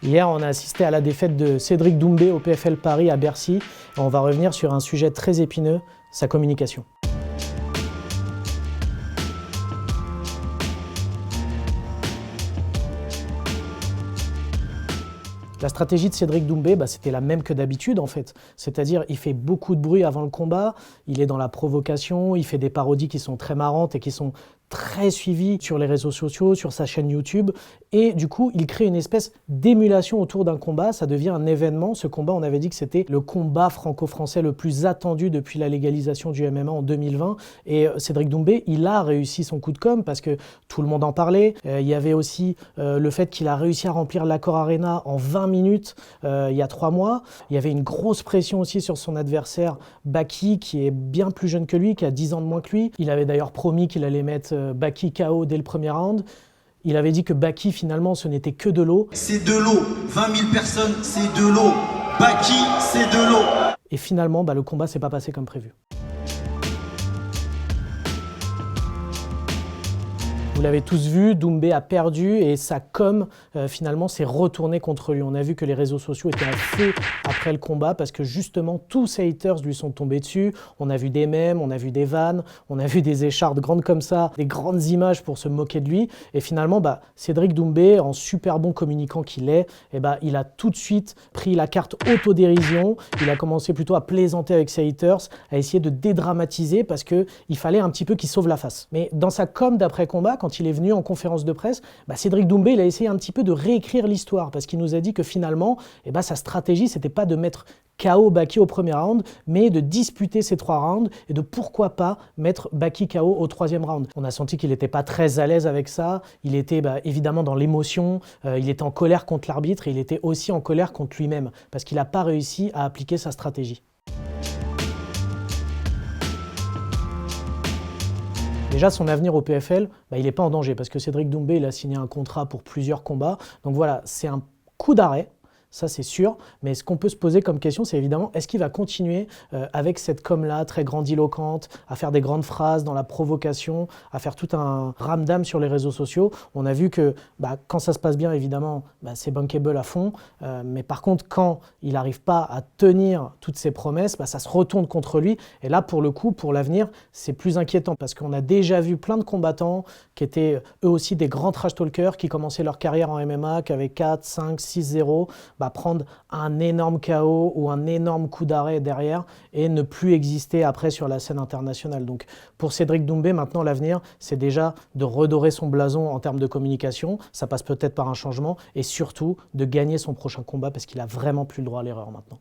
Hier, on a assisté à la défaite de Cédric Doumbé au PFL Paris à Bercy. Et on va revenir sur un sujet très épineux, sa communication. La stratégie de Cédric Doumbé, c'était la même que d'habitude en fait. C'est-à-dire, il fait beaucoup de bruit avant le combat, il est dans la provocation, il fait des parodies qui sont très marrantes et qui sont très suivies sur les réseaux sociaux, sur sa chaîne YouTube. Et du coup, il crée une espèce d'émulation autour d'un combat. Ça devient un événement. Ce combat, on avait dit que c'était le combat franco-français le plus attendu depuis la légalisation du MMA en 2020. Et Cédric Doumbé, il a réussi son coup de com' parce que tout le monde en parlait. Il y avait aussi le fait qu'il a réussi à remplir l'Accor Arena en 20 minutes il y a 3 mois. Il y avait une grosse pression aussi sur son adversaire Baki, qui est bien plus jeune que lui, qui a 10 ans de moins que lui. Il avait d'ailleurs promis qu'il allait mettre Baki KO dès le premier round. Il avait dit que Baki, finalement, ce n'était que de l'eau. C'est de l'eau. 20 000 personnes, c'est de l'eau. Baki, c'est de l'eau. Et finalement, le combat s'est pas passé comme prévu. Vous l'avez tous vu, Doumbé a perdu et sa com finalement s'est retournée contre lui. On a vu que les réseaux sociaux étaient en feu après le combat parce que justement tous ses haters lui sont tombés dessus. On a vu des mèmes, on a vu des vannes, on a vu des échardes grandes comme ça, des grandes images pour se moquer de lui. Et finalement, Cédric Doumbé, en super bon communicant qu'il est, il a tout de suite pris la carte autodérision. Il a commencé plutôt à plaisanter avec ses haters, à essayer de dédramatiser parce qu'il fallait un petit peu qu'il sauve la face. Mais dans sa com d'après-combat, quand il est venu en conférence de presse, Cédric Doumbé, il a essayé un petit peu de réécrire l'histoire parce qu'il nous a dit que finalement, sa stratégie, c'était pas de mettre KO Baki au premier round, mais de disputer ces 3 rounds et de pourquoi pas mettre Baki KO au 3e round. On a senti qu'il n'était pas très à l'aise avec ça, il était évidemment dans l'émotion, il était en colère contre l'arbitre et il était aussi en colère contre lui-même parce qu'il n'a pas réussi à appliquer sa stratégie. Déjà, son avenir au PFL, il n'est pas en danger parce que Cédric Doumbé, il a signé un contrat pour plusieurs combats. Donc voilà, c'est un coup d'arrêt. Ça, c'est sûr. Mais ce qu'on peut se poser comme question, c'est évidemment, est-ce qu'il va continuer avec cette com-là, très grandiloquente, à faire des grandes phrases dans la provocation, à faire tout un ramdam sur les réseaux sociaux. On a vu que quand ça se passe bien, évidemment, c'est bankable à fond. Mais par contre, quand il n'arrive pas à tenir toutes ses promesses, ça se retourne contre lui. Et là, pour le coup, pour l'avenir, c'est plus inquiétant parce qu'on a déjà vu plein de combattants qui étaient eux aussi des grands trash talkers, qui commençaient leur carrière en MMA, qui avaient 4, 5, 6-0, prendre un énorme KO ou un énorme coup d'arrêt derrière et ne plus exister après sur la scène internationale. Donc pour Cédric Doumbé, maintenant l'avenir, c'est déjà de redorer son blason en termes de communication, ça passe peut-être par un changement et surtout de gagner son prochain combat parce qu'il a vraiment plus le droit à l'erreur maintenant.